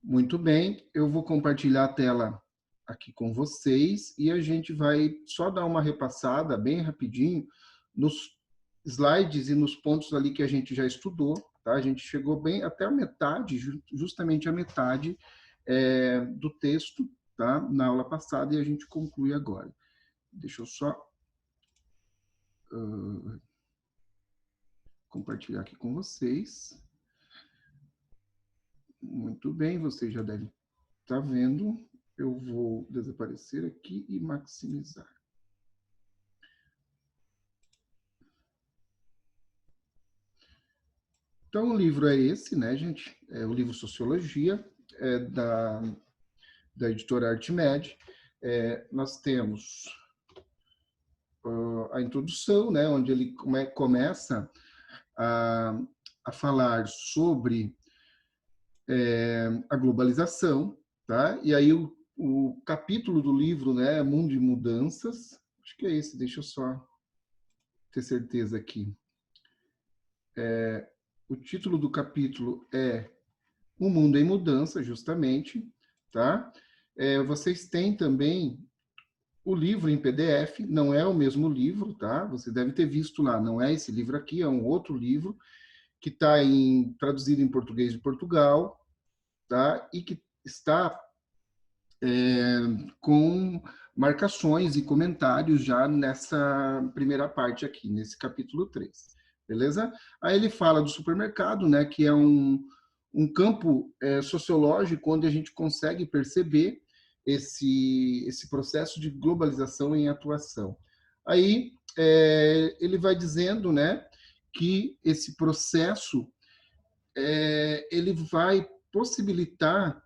Muito bem, eu vou compartilhar a tela aqui com vocês e a gente vai só dar uma repassada bem rapidinho nos slides e nos pontos ali que a gente já estudou, tá? A gente chegou bem até a metade, justamente a metade do texto, tá? Na aula passada, e a gente conclui agora. Deixa eu só compartilhar aqui com vocês. Muito bem, vocês já devem estar vendo. Eu vou desaparecer aqui e maximizar. Então, o livro é esse, né, gente? É o livro Sociologia, da editora Artmed. Nós temos a introdução, né, onde ele começa a falar sobre a globalização, tá? E aí o capítulo do livro, né, Mundo de Mudanças, acho que é esse, deixa eu só ter certeza aqui. O título do capítulo é O Mundo em Mudança, justamente, tá? Vocês têm também o livro em PDF, não é o mesmo livro, tá? Você deve ter visto lá, não é esse livro aqui, é um outro livro que está traduzido em português de Portugal, tá? E que está com marcações e comentários já nessa primeira parte aqui, nesse capítulo 3, beleza? Aí ele fala do supermercado, né, que é um campo sociológico onde a gente consegue perceber esse processo de globalização em atuação. Aí ele vai dizendo, né, que esse processo ele vai possibilitar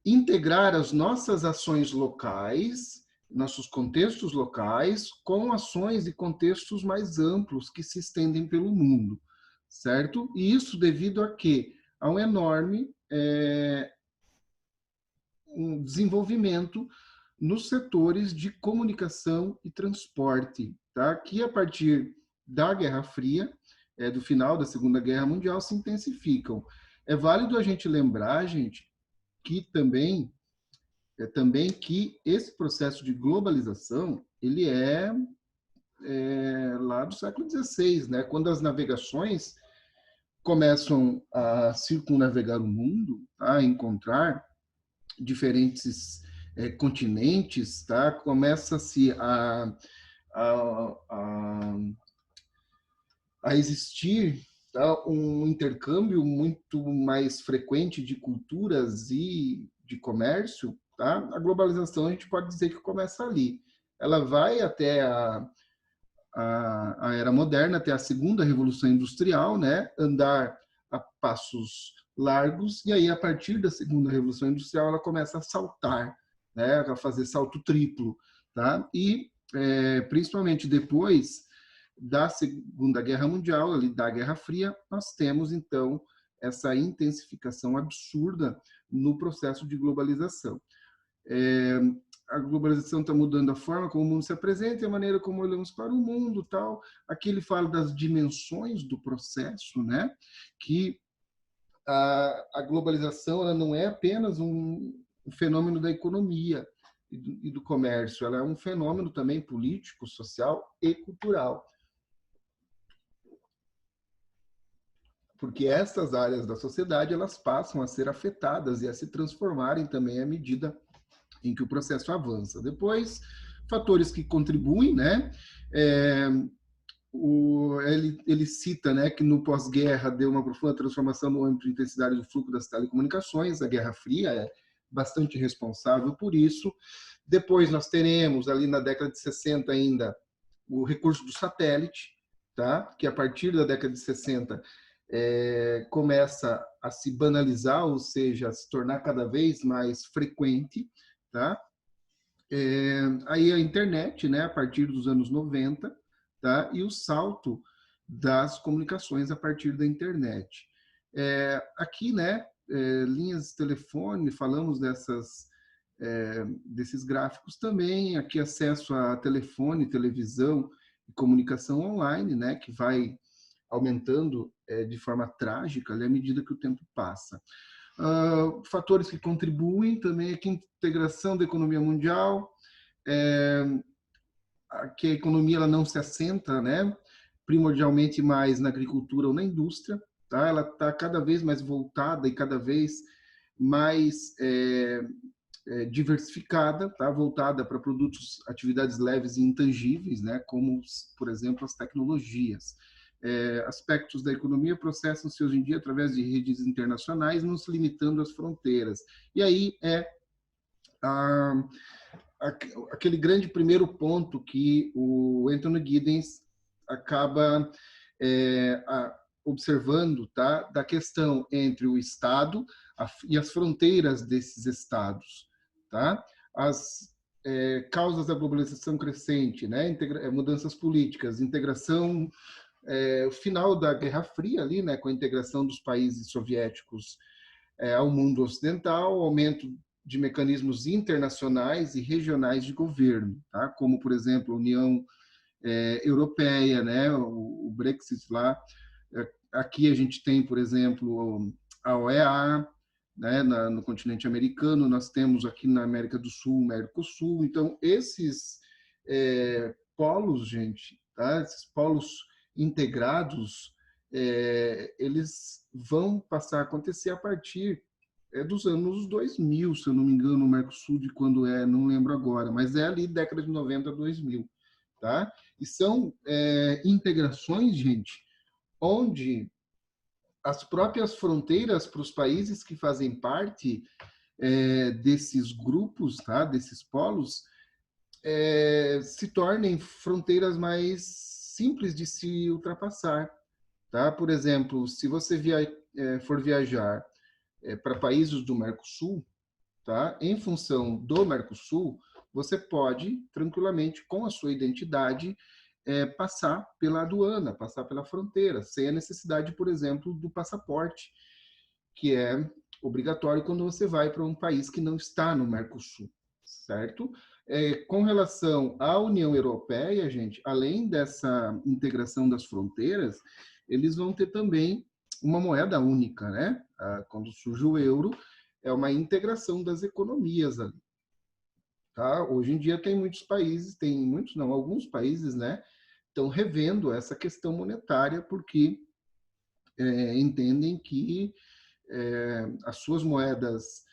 integrar as nossas ações locais, nossos contextos locais, com ações e contextos mais amplos que se estendem pelo mundo, certo? E isso devido a quê? A um enorme um desenvolvimento nos setores de comunicação e transporte, tá? Que a partir da Guerra Fria, do final da Segunda Guerra Mundial, se intensificam. É válido a gente lembrar, gente, que também que esse processo de globalização ele lá do século XVI, né? Quando as navegações começam a circunnavegar o mundo, tá? A encontrar diferentes continentes, tá? Começa-se a, a, a existir, tá? Um intercâmbio muito mais frequente de culturas e de comércio, tá? A globalização a gente pode dizer que começa ali. Ela vai até a era moderna, até a segunda revolução industrial, né? Andar a passos largos, e aí a partir da segunda revolução industrial ela começa a saltar, né? A fazer salto triplo, tá? E principalmente depois da Segunda Guerra Mundial, ali da Guerra Fria, nós temos então essa intensificação absurda no processo de globalização. A globalização está mudando a forma como o mundo se apresenta e a maneira como olhamos para o mundo, tal. Aqui ele fala das dimensões do processo, né? Que a globalização ela não é apenas um fenômeno da economia e do comércio, ela é um fenômeno também político, social e cultural. Porque essas áreas da sociedade elas passam a ser afetadas e a se transformarem também à medida em que o processo avança. Depois, fatores que contribuem, né? Ele cita, né, que no pós-guerra deu uma profunda transformação no âmbito de intensidade do fluxo das telecomunicações, a Guerra Fria é bastante responsável por isso. Depois nós teremos, ali na década de 60 ainda, o recurso do satélite, tá? Que a partir da década de 60 começa a se banalizar, ou seja, a se tornar cada vez mais frequente, tá? Aí a internet, né, a partir dos anos 90, tá? E o salto das comunicações a partir da internet. Aqui, né, linhas de telefone, falamos desses gráficos também, aqui acesso a telefone, televisão e comunicação online, né, que vai aumentando de forma trágica à medida que o tempo passa. Fatores que contribuem também é que a integração da economia mundial, que a economia ela não se assenta, né, primordialmente mais na agricultura ou na indústria, tá? Ela está cada vez mais voltada e cada vez mais diversificada, tá? Voltada para produtos, atividades leves e intangíveis, né? Como, por exemplo, as tecnologias. Aspectos da economia processam-se hoje em dia através de redes internacionais, não se limitando às fronteiras. E aí aquele grande primeiro ponto que o Anthony Giddens acaba observando, tá, da questão entre o Estado e as fronteiras desses Estados, tá? As causas da globalização crescente, né? Mudanças políticas, integração, o final da Guerra Fria ali, né? Com a integração dos países soviéticos ao mundo ocidental, aumento de mecanismos internacionais e regionais de governo, tá? Como, por exemplo, a União Europeia, né? O Brexit lá. Aqui a gente tem, por exemplo, a OEA, né? No continente americano, nós temos aqui na América do Sul, o Mercosul. Então, esses polos, gente, tá? Esses polos integrados, eles vão passar a acontecer a partir dos anos 2000, se eu não me engano, o Mercosul de quando não lembro agora, mas é ali década de 90, 2000, tá? E são integrações, gente, onde as próprias fronteiras para os países que fazem parte desses grupos, tá? Desses polos, se tornem fronteiras mais simples de se ultrapassar, tá? Por exemplo, se você for viajar para países do Mercosul, tá? Em função do Mercosul, você pode tranquilamente, com a sua identidade, passar pela aduana, passar pela fronteira, sem a necessidade, por exemplo, do passaporte, que é obrigatório quando você vai para um país que não está no Mercosul, certo? Com relação à União Europeia, gente, além dessa integração das fronteiras, eles vão ter também uma moeda única, né? Quando surge o euro, é uma integração das economias ali, tá? Hoje em dia tem muitos países, alguns países, né, estão revendo essa questão monetária porque entendem que as suas moedas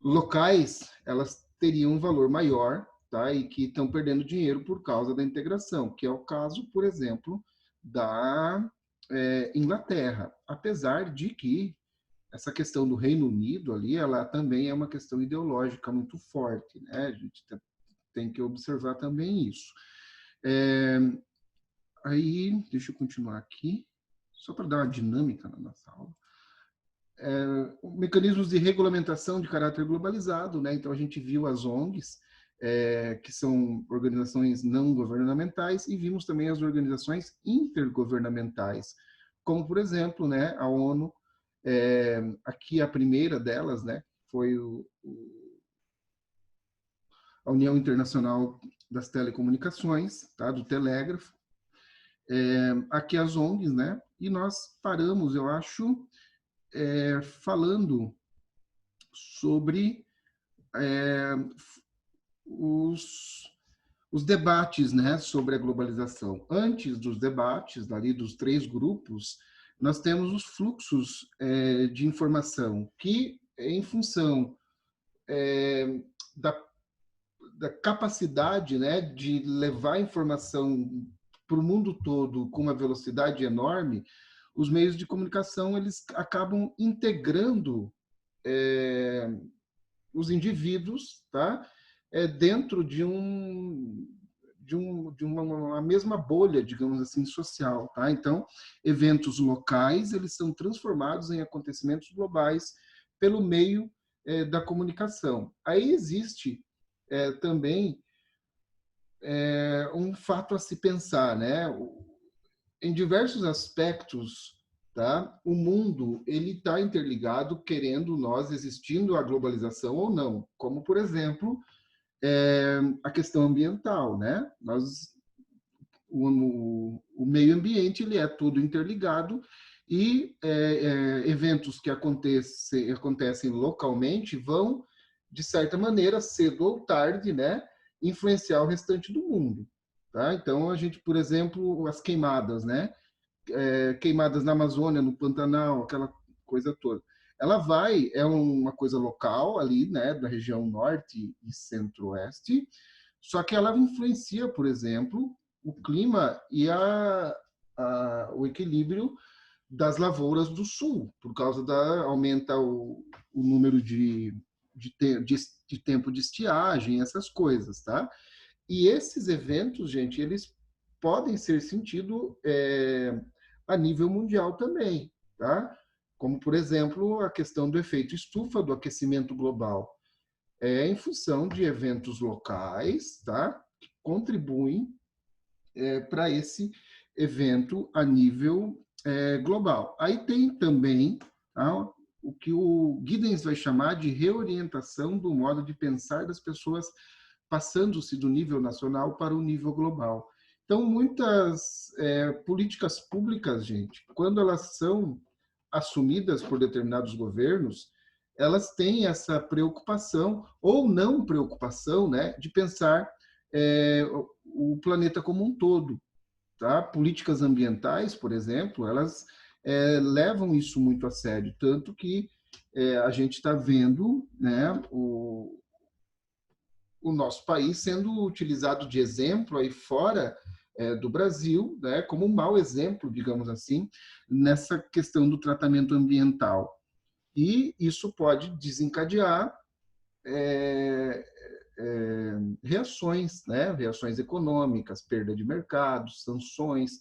locais, elas teriam um valor maior, tá? E que estão perdendo dinheiro por causa da integração, que é o caso, por exemplo, da Inglaterra, apesar de que essa questão do Reino Unido ali, ela também é uma questão ideológica muito forte, né? A gente tem que observar também isso. Aí, deixa eu continuar aqui, só para dar uma dinâmica na nossa aula. Mecanismos de regulamentação de caráter globalizado, né? Então a gente viu as ONGs, que são organizações não governamentais, e vimos também as organizações intergovernamentais, como por exemplo, né, a ONU. Aqui a primeira delas, né, foi a União Internacional das Telecomunicações, tá, do telégrafo. Aqui as ONGs, né, e nós paramos, eu acho, falando sobre os debates, né, sobre a globalização. Antes dos debates, ali dos 3 grupos, nós temos os fluxos de informação, que, em função da capacidade, né, de levar informação para o mundo todo com uma velocidade enorme, os meios de comunicação eles acabam integrando os indivíduos, tá, dentro de uma mesma bolha, digamos assim, social, tá? Então, eventos locais, eles são transformados em acontecimentos globais pelo meio da comunicação. Aí existe também um fato a se pensar, né? Em diversos aspectos, tá? O mundo ele está interligado, querendo nós existindo a globalização ou não, como por exemplo a questão ambiental, né? O meio ambiente ele é tudo interligado E eventos que acontecem localmente vão, de certa maneira, cedo ou tarde, né, influenciar o restante do mundo. Tá? Então, a gente, por exemplo, as queimadas, né? Queimadas na Amazônia, no Pantanal, aquela coisa toda. Ela é uma coisa local ali, né, da região norte e centro-oeste, só que ela influencia, por exemplo, o clima e o equilíbrio das lavouras do sul, por causa aumenta o número de tempo de estiagem, essas coisas, tá? E esses eventos, gente, eles podem ser sentidos a nível mundial também, tá? Como, por exemplo, a questão do efeito estufa, do aquecimento global. É em função de eventos locais, tá? Que contribuem para esse evento a nível global. Aí tem também tá, o que o Giddens vai chamar de reorientação do modo de pensar das pessoas, passando-se do nível nacional para o nível global. Então, muitas políticas públicas, gente, quando elas são assumidas por determinados governos, elas têm essa preocupação ou não preocupação, né, de pensar o planeta como um todo. Tá? Políticas ambientais, por exemplo, elas levam isso muito a sério, tanto que a gente está vendo, né, o nosso país sendo utilizado de exemplo aí fora do Brasil, né, como um mau exemplo, digamos assim, nessa questão do tratamento ambiental. E isso pode desencadear reações, né? Reações econômicas, perda de mercado, sanções,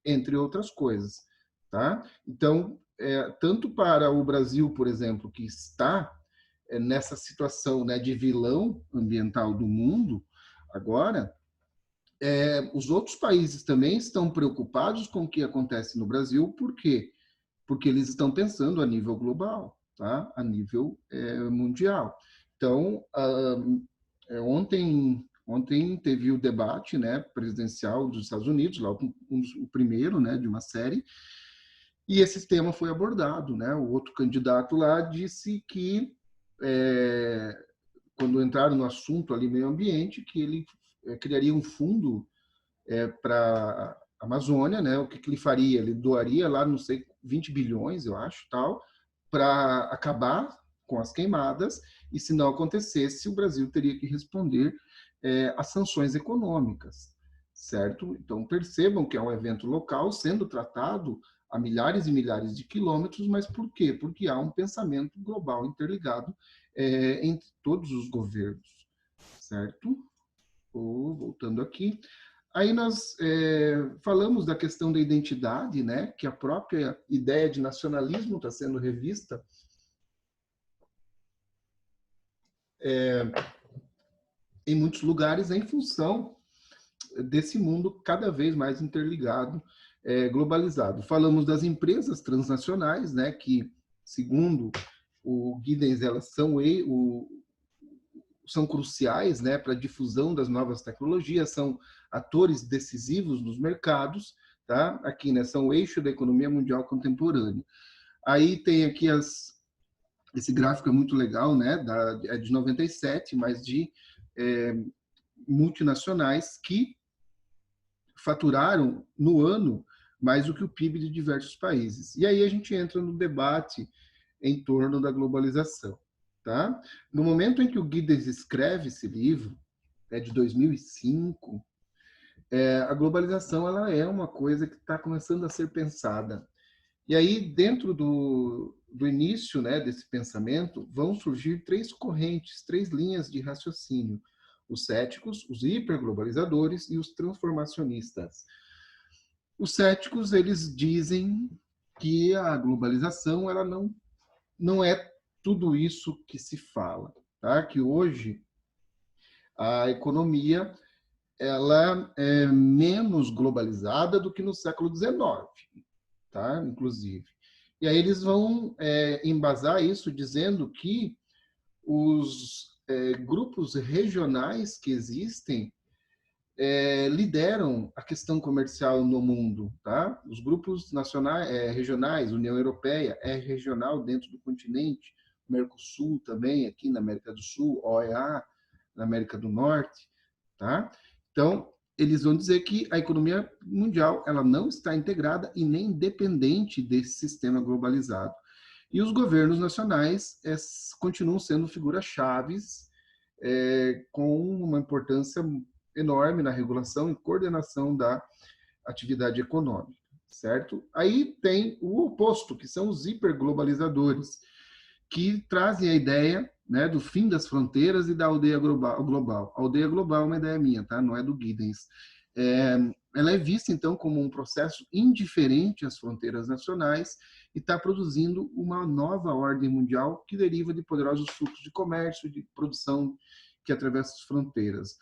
entre outras coisas. Tá? Então, tanto para o Brasil, por exemplo, que está nessa situação, né, de vilão ambiental do mundo, agora, os outros países também estão preocupados com o que acontece no Brasil, por quê? Porque eles estão pensando a nível global, tá? A nível mundial. Então, ontem teve o debate, né, presidencial dos Estados Unidos, lá o primeiro, né, de uma série, e esse tema foi abordado, né? O outro candidato lá disse que quando entraram no assunto ali meio ambiente, que ele criaria um fundo para a Amazônia, né? O que ele faria? Ele doaria lá, não sei, 20 bilhões, eu acho, tal, para acabar com as queimadas, e se não acontecesse, o Brasil teria que responder às sanções econômicas, certo? Então, percebam que é um evento local sendo tratado a milhares e milhares de quilômetros, mas por quê? Porque há um pensamento global interligado entre todos os governos, certo? Voltando aqui. Aí nós falamos da questão da identidade, né? Que a própria ideia de nacionalismo está sendo revista em muitos lugares em função desse mundo cada vez mais interligado, globalizado. Falamos das empresas transnacionais, né? Que, segundo o Giddens, elas são cruciais, né, para a difusão das novas tecnologias, são atores decisivos nos mercados, tá? Aqui, né, são o eixo da economia mundial contemporânea. Aí tem aqui esse gráfico é muito legal, né, é de 97, mas de multinacionais que faturaram no ano mais do que o PIB de diversos países. E aí a gente entra no debate em torno da globalização. Tá? No momento em que o Giddens escreve esse livro, é de 2005, a globalização ela é uma coisa que está começando a ser pensada. E aí, dentro do início, né, desse pensamento, vão surgir três correntes, três linhas de raciocínio: os céticos, os hiperglobalizadores e os transformacionistas. Os céticos, eles dizem que a globalização ela não é tudo isso que se fala, tá? Que hoje a economia ela é menos globalizada do que no século XIX, tá? Inclusive. E aí eles vão embasar isso dizendo que os grupos regionais que existem lideram a questão comercial no mundo, tá? Os grupos nacionais, regionais, União Europeia é regional dentro do continente, Mercosul também aqui na América do Sul, OEA na América do Norte, tá? Então, eles vão dizer que a economia mundial ela não está integrada e nem dependente desse sistema globalizado. E os governos nacionais continuam sendo figuras-chaves com uma importância enorme na regulação e coordenação da atividade econômica, certo? Aí tem o oposto, que são os hiperglobalizadores, que trazem a ideia, né, do fim das fronteiras e da aldeia global. A aldeia global é uma ideia minha, tá? Não é do Giddens. Ela é vista, então, como um processo indiferente às fronteiras nacionais e está produzindo uma nova ordem mundial que deriva de poderosos fluxos de comércio, de produção que atravessa as fronteiras.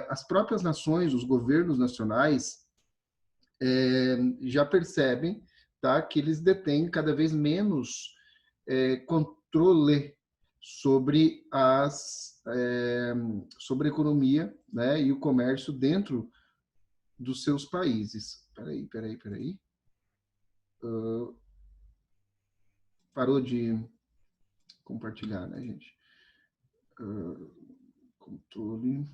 As próprias nações, os governos nacionais, já percebem, tá, que eles detêm cada vez menos controle sobre sobre a economia, né, e o comércio dentro dos seus países. Peraí. Parou de compartilhar, né, gente? Controle.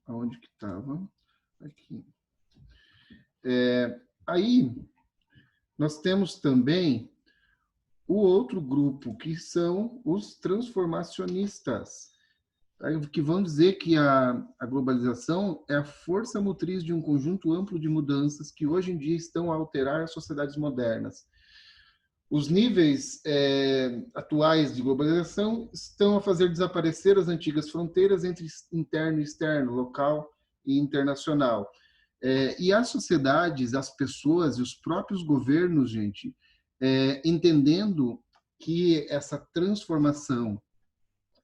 Aonde que estava? Aqui. Aí, nós temos também o outro grupo, que são os transformacionistas, que vão dizer que a globalização é a força motriz de um conjunto amplo de mudanças que hoje em dia estão a alterar as sociedades modernas. Os níveis atuais de globalização estão a fazer desaparecer as antigas fronteiras entre interno e externo, local e internacional. E as sociedades, as pessoas e os próprios governos, gente, entendendo que essa transformação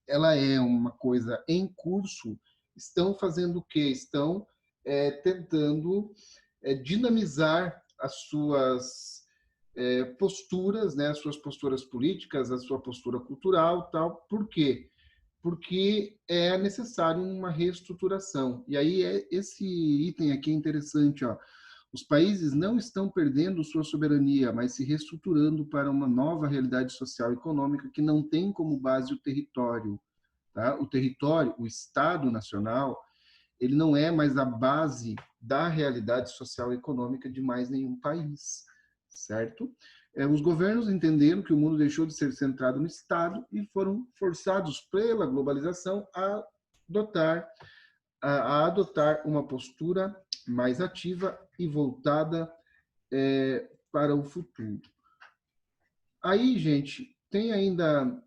ela é uma coisa em curso, estão fazendo o quê? Estão tentando dinamizar as suas posturas, né, as suas posturas políticas, a sua postura cultural, tal. Por quê? Porque é necessário uma reestruturação. E aí esse item aqui é interessante, ó. Os países não estão perdendo sua soberania, mas se reestruturando para uma nova realidade social e econômica que não tem como base o território. Tá? O território, o Estado Nacional, ele não é mais a base da realidade social e econômica de mais nenhum país, certo? Os governos entenderam que o mundo deixou de ser centrado no Estado e foram forçados pela globalização a adotar uma postura mais ativa e voltada para o futuro. Aí, gente, tem ainda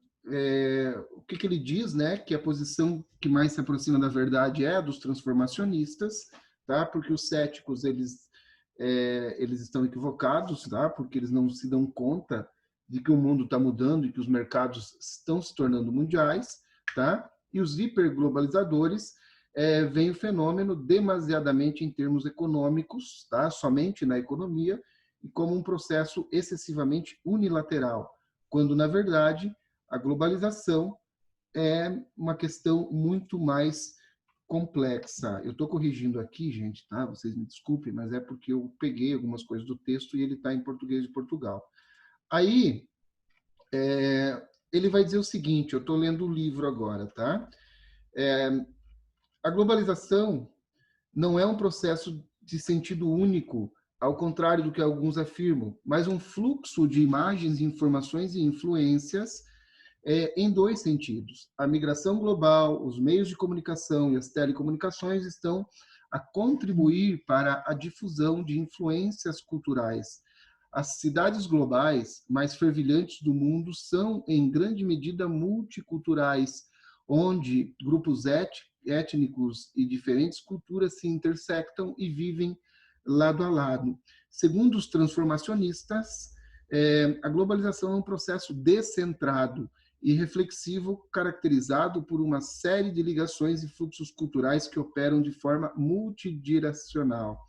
o que ele diz, né? Que a posição que mais se aproxima da verdade é a dos transformacionistas, tá? Porque os céticos eles estão equivocados, tá? Porque eles não se dão conta de que o mundo está mudando e que os mercados estão se tornando mundiais, tá? E os hiperglobalizadores veem o fenômeno demasiadamente em termos econômicos, tá? Somente na economia, e como um processo excessivamente unilateral, quando, na verdade, a globalização é uma questão muito mais complexa. Eu estou corrigindo aqui, gente, tá? Vocês me desculpem, mas é porque eu peguei algumas coisas do texto e ele está em português de Portugal. Aí, ele vai dizer o seguinte, eu estou lendo o livro agora, tá? A globalização não é um processo de sentido único, ao contrário do que alguns afirmam, mas um fluxo de imagens, informações e influências em dois sentidos. A migração global, os meios de comunicação e as telecomunicações estão a contribuir para a difusão de influências culturais. As cidades globais mais fervilhantes do mundo são, em grande medida, multiculturais, onde grupos étnicos e diferentes culturas se intersectam e vivem lado a lado. Segundo os transformacionistas, a globalização é um processo descentrado e reflexivo, caracterizado por uma série de ligações e fluxos culturais que operam de forma multidirecional.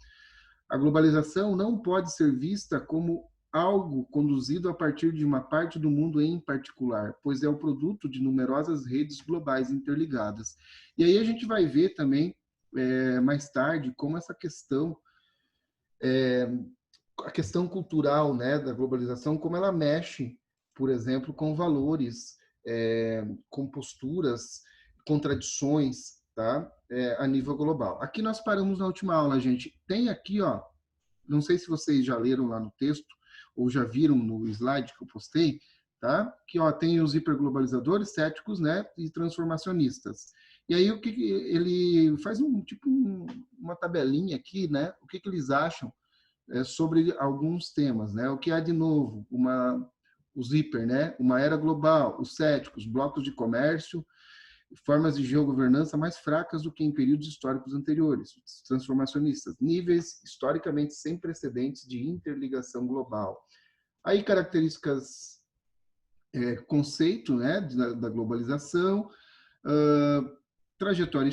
A globalização não pode ser vista como algo conduzido a partir de uma parte do mundo em particular, pois é o produto de numerosas redes globais interligadas. E aí a gente vai ver também mais tarde como essa questão, a questão cultural, né, da globalização, como ela mexe, por exemplo, com valores, com posturas, contradições, tá? A nível global. Aqui nós paramos na última aula, gente. Tem aqui, ó, não sei se vocês já leram lá no texto ou já viram no slide que eu postei, tá? Que ó, tem os hiperglobalizadores, céticos, né, e transformacionistas. E aí o que ele faz uma tabelinha aqui, né? O que eles acham sobre alguns temas, né? O que há de novo, os hiper, né? Uma era global, os céticos, blocos de comércio, formas de geogovernança mais fracas do que em períodos históricos anteriores, os transformacionistas, níveis historicamente sem precedentes de interligação global. Aí características, conceito, né, da globalização, uh, trajetória,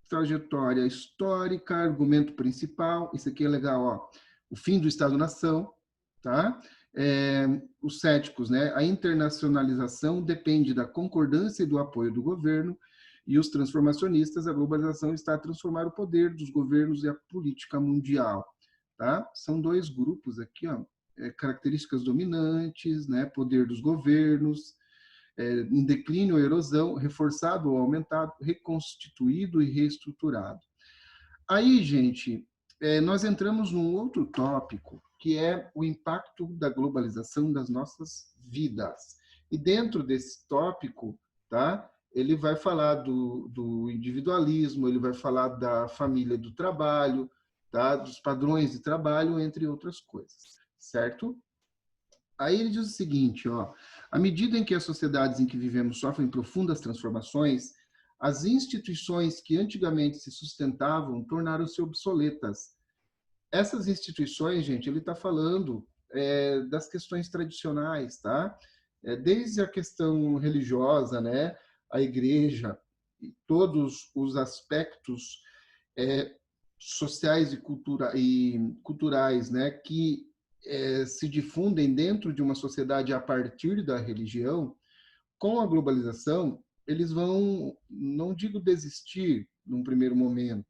trajetória histórica, argumento principal, isso aqui é legal, ó, o fim do Estado-nação, tá? Os céticos, né? A internacionalização depende da concordância e do apoio do governo, e os transformacionistas, a globalização está a transformar o poder dos governos e a política mundial, tá? São dois grupos aqui, ó, características dominantes, né? Poder dos governos, em declínio ou erosão, reforçado ou aumentado, reconstituído e reestruturado. Aí, gente, nós entramos num outro tópico, que é o impacto da globalização das nossas vidas. E dentro desse tópico, tá, ele vai falar do individualismo, ele vai falar da família do trabalho, tá, dos padrões de trabalho, entre outras coisas, certo? Aí ele diz o seguinte, ó, à medida em que as sociedades em que vivemos sofrem profundas transformações, as instituições que antigamente se sustentavam tornaram-se obsoletas. Essas instituições, gente, ele está falando das questões tradicionais, tá? Desde a questão religiosa, né, a igreja, e todos os aspectos sociais e culturais, né, que se difundem dentro de uma sociedade a partir da religião, com a globalização, eles vão, não digo desistir num primeiro momento,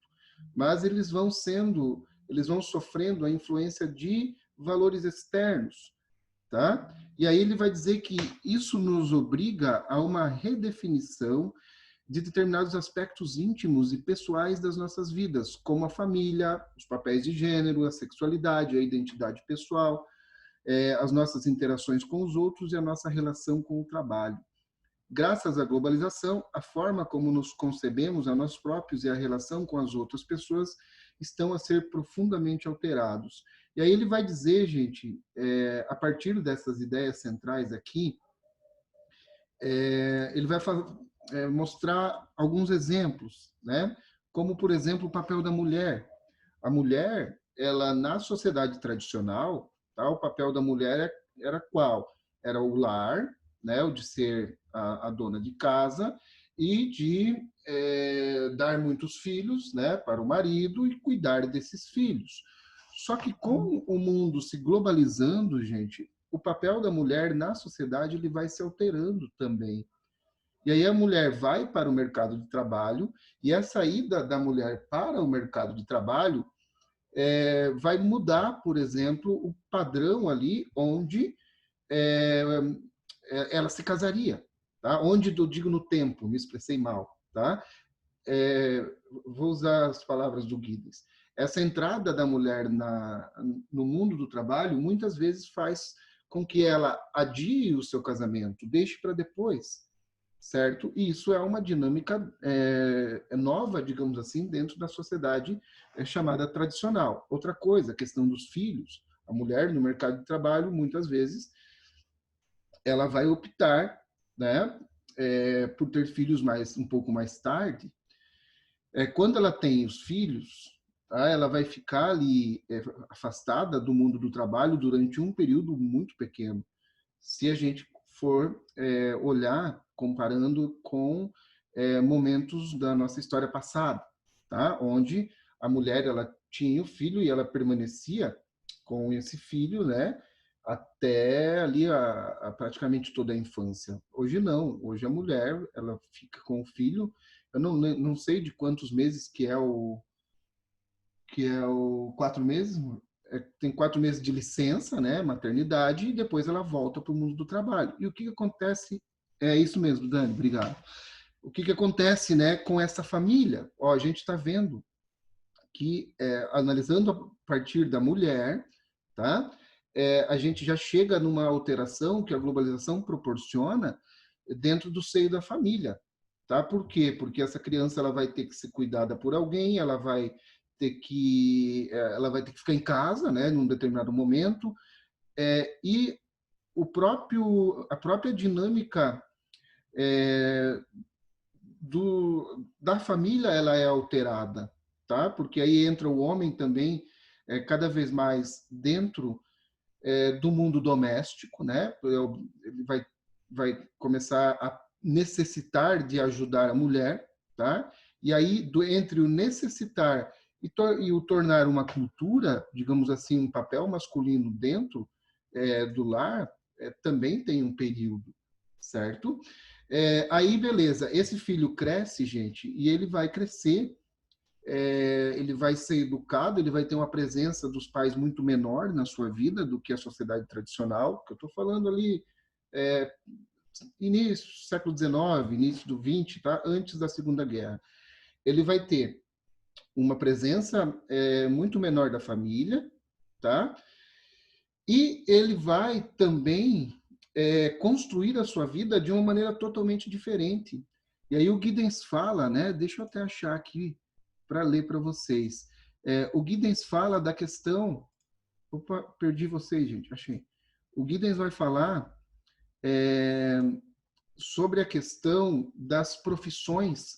mas eles vão sofrendo a influência de valores externos, tá? E aí ele vai dizer que isso nos obriga a uma redefinição de determinados aspectos íntimos e pessoais das nossas vidas, como a família, os papéis de gênero, a sexualidade, a identidade pessoal, as nossas interações com os outros e a nossa relação com o trabalho. Graças à globalização, a forma como nos concebemos a nós próprios e a relação com as outras pessoas estão a ser profundamente alterados. E aí ele vai dizer, gente, a partir dessas ideias centrais aqui, ele vai mostrar alguns exemplos, né? Como, por exemplo, o papel da mulher. A mulher, ela na sociedade tradicional, tá? O papel da mulher era qual? Era o lar, né? O de ser a dona de casa e de dar muitos filhos, né? Para o marido e cuidar desses filhos. Só que com o mundo se globalizando, gente, o papel da mulher na sociedade ele vai se alterando também. E aí a mulher vai para o mercado de trabalho e a saída da mulher para o mercado de trabalho vai mudar, por exemplo, o padrão ali onde é, ela se casaria, tá? Onde eu digo no tempo, me expressei mal, tá? Vou usar as palavras do Giddens. Essa entrada da mulher no mundo do trabalho muitas vezes faz com que ela adie o seu casamento, deixe para depois, certo? E isso é uma dinâmica nova, digamos assim, dentro da sociedade chamada tradicional. Outra coisa, a questão dos filhos. A mulher no mercado de trabalho, muitas vezes, ela vai optar, né, por ter filhos um pouco mais tarde. Quando ela tem os filhos, tá, ela vai ficar ali afastada do mundo do trabalho durante um período muito pequeno. Se a gente for olhar comparando com momentos da nossa história passada, tá? Onde a mulher ela tinha o filho e ela permanecia com esse filho, né? Até ali praticamente toda a infância. Hoje não. Hoje a mulher ela fica com o filho, eu não sei de quantos meses que é o 4 meses, tem 4 meses de licença, né, maternidade, e depois ela volta para o mundo do trabalho. E o que acontece? É isso mesmo, Dani, obrigado. O que acontece, né, com essa família? Ó, a gente está vendo que, analisando a partir da mulher, tá? A gente já chega numa alteração que a globalização proporciona dentro do seio da família, tá? Por quê? Porque essa criança ela vai ter que ser cuidada por alguém, ela vai ter que ficar em casa, né, num determinado momento, e a própria dinâmica da família ela é alterada, tá? Porque aí entra o homem também cada vez mais dentro do mundo doméstico, né? Ele vai começar a necessitar de ajudar a mulher, tá? E aí, entre o necessitar e o tornar uma cultura, digamos assim, um papel masculino dentro do lar, também tem um período, certo? Aí, beleza, esse filho cresce, gente, e ele vai crescer, ele vai ser educado, ele vai ter uma presença dos pais muito menor na sua vida do que a sociedade tradicional, que eu estou falando ali, é, início do século XIX, início do XX, tá? Antes da Segunda Guerra. Ele vai ter uma presença muito menor da família, tá? E ele vai também construir a sua vida de uma maneira totalmente diferente. E aí o Giddens fala, né? Deixa eu até achar aqui para ler para vocês. O Giddens fala da questão... Opa, perdi vocês, gente, achei. O Giddens vai falar sobre a questão das profissões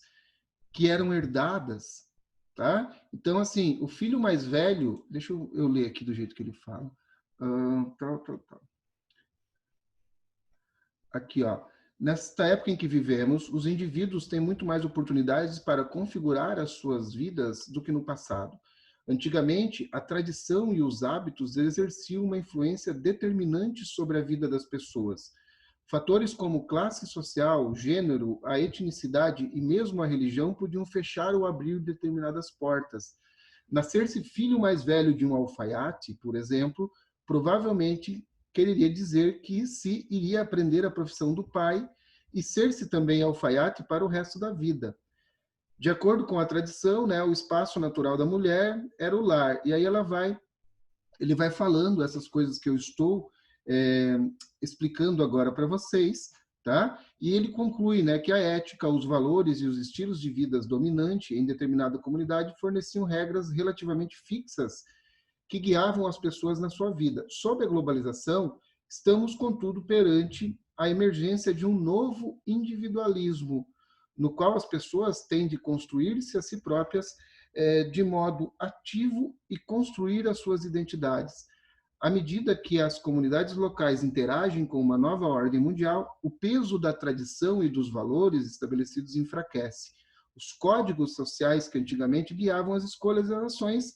que eram herdadas, tá? Então, assim, o filho mais velho... Deixa eu ler aqui do jeito que ele fala. Tal. Aqui, ó. Nesta época em que vivemos, os indivíduos têm muito mais oportunidades para configurar as suas vidas do que no passado. Antigamente, a tradição e os hábitos exerciam uma influência determinante sobre a vida das pessoas. Fatores como classe social, gênero, a etnicidade e mesmo a religião podiam fechar ou abrir determinadas portas. Nascer-se filho mais velho de um alfaiate, por exemplo, provavelmente quereria dizer que se iria aprender a profissão do pai e ser-se também alfaiate para o resto da vida. De acordo com a tradição, né, o espaço natural da mulher era o lar. E aí ele vai falando essas coisas que eu estou explicando agora para vocês, tá? E ele conclui, né, que a ética, os valores e os estilos de vida dominantes em determinada comunidade forneciam regras relativamente fixas que guiavam as pessoas na sua vida. Sob a globalização, estamos, contudo, perante a emergência de um novo individualismo, no qual as pessoas têm de construir-se a si próprias de modo ativo e construir as suas identidades. À medida que as comunidades locais interagem com uma nova ordem mundial, o peso da tradição e dos valores estabelecidos enfraquece. Os códigos sociais que antigamente guiavam as escolhas e as ações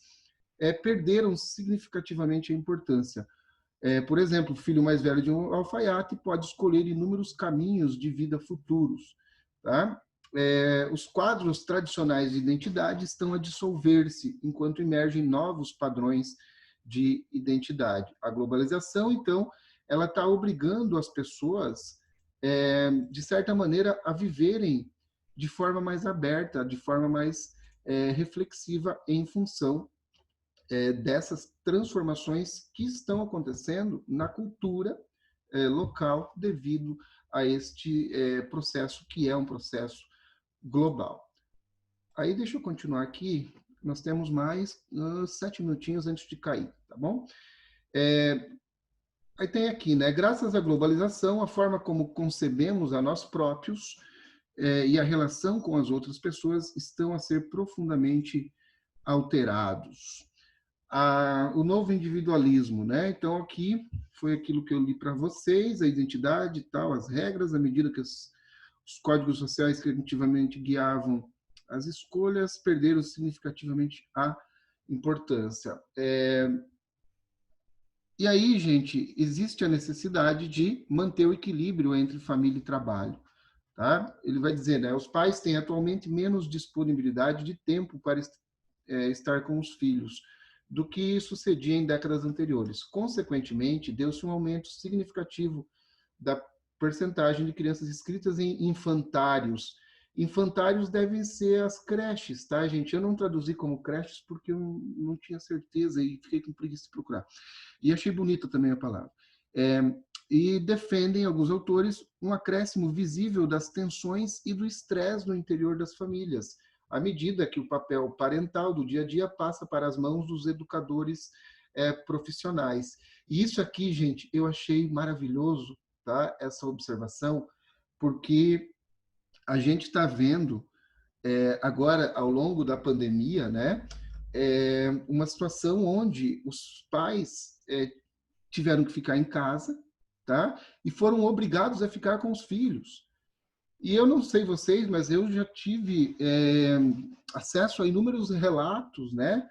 perderam significativamente a importância. Por exemplo, o filho mais velho de um alfaiate pode escolher inúmeros caminhos de vida futuros. Tá? Os quadros tradicionais de identidade estão a dissolver-se, enquanto emergem novos padrões de identidade. A globalização, então, ela está obrigando as pessoas, de certa maneira, a viverem de forma mais aberta, de forma mais reflexiva em função dessas transformações que estão acontecendo na cultura local devido a este processo que é um processo global. Aí deixa eu continuar aqui, nós temos mais 7 minutinhos antes de cair, tá bom? Aí tem aqui, né? Graças à globalização, a forma como concebemos a nós próprios e a relação com as outras pessoas estão a ser profundamente alterados. O novo individualismo, né? Então aqui foi aquilo que eu li para vocês, a identidade e tal, as regras, à medida que os códigos sociais que antigamente guiavam as escolhas perderam significativamente a importância. E aí, gente, existe a necessidade de manter o equilíbrio entre família e trabalho, tá? Ele vai dizer, né, os pais têm atualmente menos disponibilidade de tempo para estar com os filhos do que sucedia em décadas anteriores. Consequentemente, deu-se um aumento significativo da percentagem de crianças inscritas em infantários. Infantários devem ser as creches, tá, gente? Eu não traduzi como creches porque eu não tinha certeza e fiquei com preguiça de procurar. E achei bonita também a palavra. É, e defendem, alguns autores, um acréscimo visível das tensões e do estresse no interior das famílias, à medida que o papel parental do dia a dia passa para as mãos dos educadores profissionais. E isso aqui, gente, eu achei maravilhoso, tá? Essa observação, porque a gente está vendo agora, ao longo da pandemia, né, uma situação onde os pais tiveram que ficar em casa, tá? E foram obrigados a ficar com os filhos. E eu não sei vocês, mas eu já tive acesso a inúmeros relatos, né?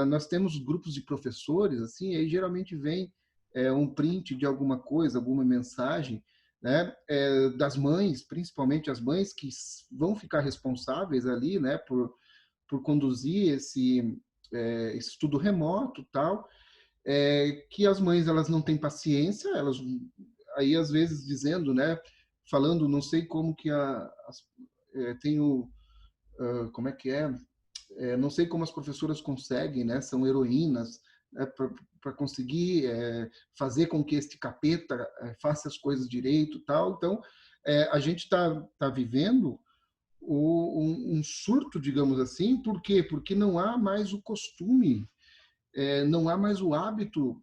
Nós temos grupos de professores, assim, aí geralmente vem um print de alguma coisa, alguma mensagem, né? Das mães, principalmente as mães que vão ficar responsáveis ali, né? Por conduzir esse estudo remoto, tal, que as mães elas não têm paciência, elas aí às vezes dizendo, né? Falando, não sei como que tem o como é que não sei como as professoras conseguem, né? São heroínas, né, para conseguir fazer com que este capeta faça as coisas direito, tal. Então, a gente tá vivendo um surto, digamos assim. Por quê? Porque não há mais o costume, não há mais o hábito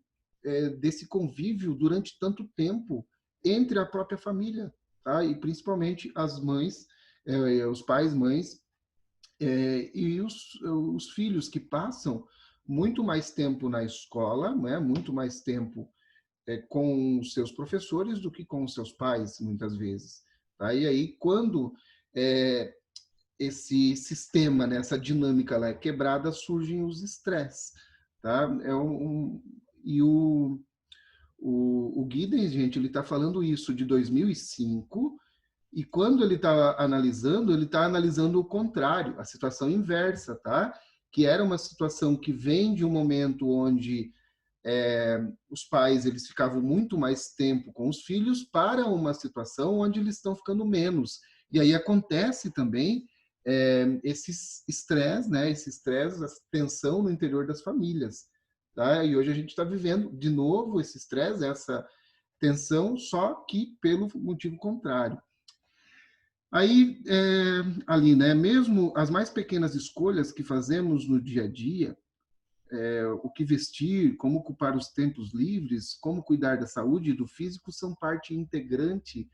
desse convívio durante tanto tempo entre a própria família, tá? E principalmente as mães, os pais, mães, e os filhos que passam muito mais tempo na escola, né? Muito mais tempo com os seus professores do que com os seus pais, muitas vezes. Tá? E aí, quando esse sistema, né, essa dinâmica ela é quebrada, surgem os estresses. Tá? E o Giddens, gente, ele está falando isso de 2005, e quando ele está analisando o contrário, a situação inversa, tá? Que era uma situação que vem de um momento onde os pais eles ficavam muito mais tempo com os filhos para uma situação onde eles estão ficando menos. E aí acontece também esse estresse, né? Esse estresse, essa tensão no interior das famílias. Tá? E hoje a gente está vivendo de novo esse estresse, essa tensão, só que pelo motivo contrário. Aí, ali, né, mesmo as mais pequenas escolhas que fazemos no dia a dia, o que vestir, como ocupar os tempos livres, como cuidar da saúde e do físico, são parte integrante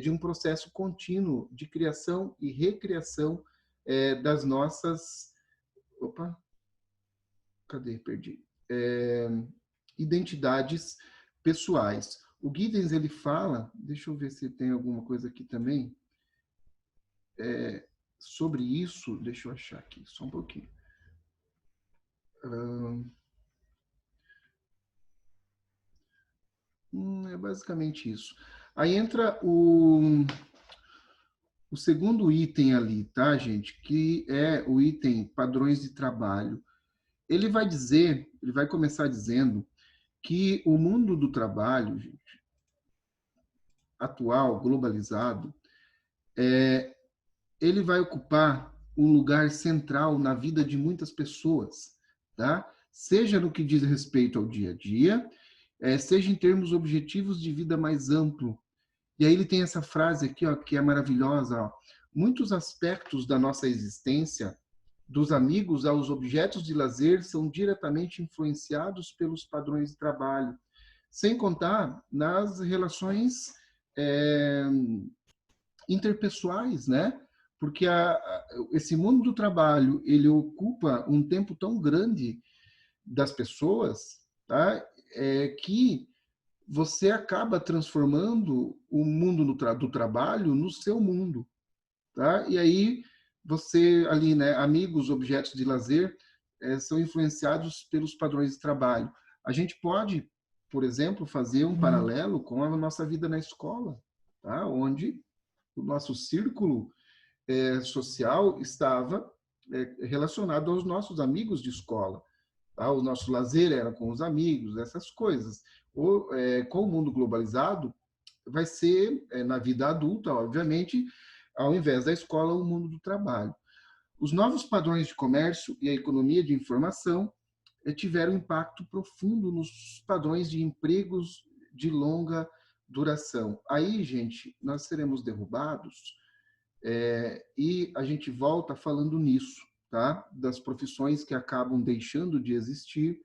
de um processo contínuo de criação e recriação das nossas... Opa, cadê? Perdi. Identidades pessoais. O Giddens, ele fala, deixa eu ver se tem alguma coisa aqui também, sobre isso, deixa eu achar aqui, só um pouquinho. É basicamente isso. Aí entra o segundo item ali, tá, gente? Que é o item padrões de trabalho. Ele vai começar dizendo que o mundo do trabalho, gente, atual, globalizado, ele vai ocupar um lugar central na vida de muitas pessoas, tá? Seja no que diz respeito ao dia a dia, seja em termos objetivos de vida mais amplo. E aí ele tem essa frase aqui, ó, que é maravilhosa, ó. Muitos aspectos da nossa existência, dos amigos aos objetos de lazer, são diretamente influenciados pelos padrões de trabalho, sem contar nas relações interpessoais, né? Porque esse mundo do trabalho, ele ocupa um tempo tão grande das pessoas, tá? Que você acaba transformando o mundo do trabalho no seu mundo, tá? E aí você ali, né, amigos, objetos de lazer, são influenciados pelos padrões de trabalho. A gente pode, por exemplo, fazer um paralelo com a nossa vida na escola, tá? Onde o nosso círculo social estava relacionado aos nossos amigos de escola. Tá? O nosso lazer era com os amigos, essas coisas. Com o mundo globalizado, vai ser, na vida adulta, obviamente, ao invés da escola, o mundo do trabalho. Os novos padrões de comércio e a economia de informação tiveram impacto profundo nos padrões de empregos de longa duração. Aí, gente, nós seremos derrubados e a gente volta falando nisso, tá? Das profissões que acabam deixando de existir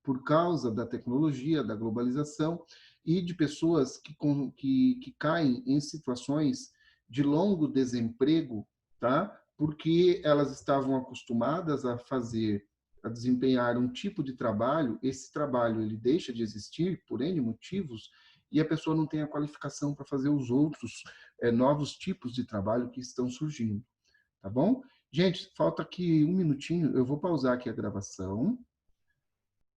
por causa da tecnologia, da globalização e de pessoas que caem em situações de longo desemprego, tá? Porque elas estavam acostumadas a desempenhar um tipo de trabalho, esse trabalho ele deixa de existir por N motivos, e a pessoa não tem a qualificação para fazer os outros novos tipos de trabalho que estão surgindo, tá bom? Gente, falta aqui um minutinho, eu vou pausar aqui a gravação.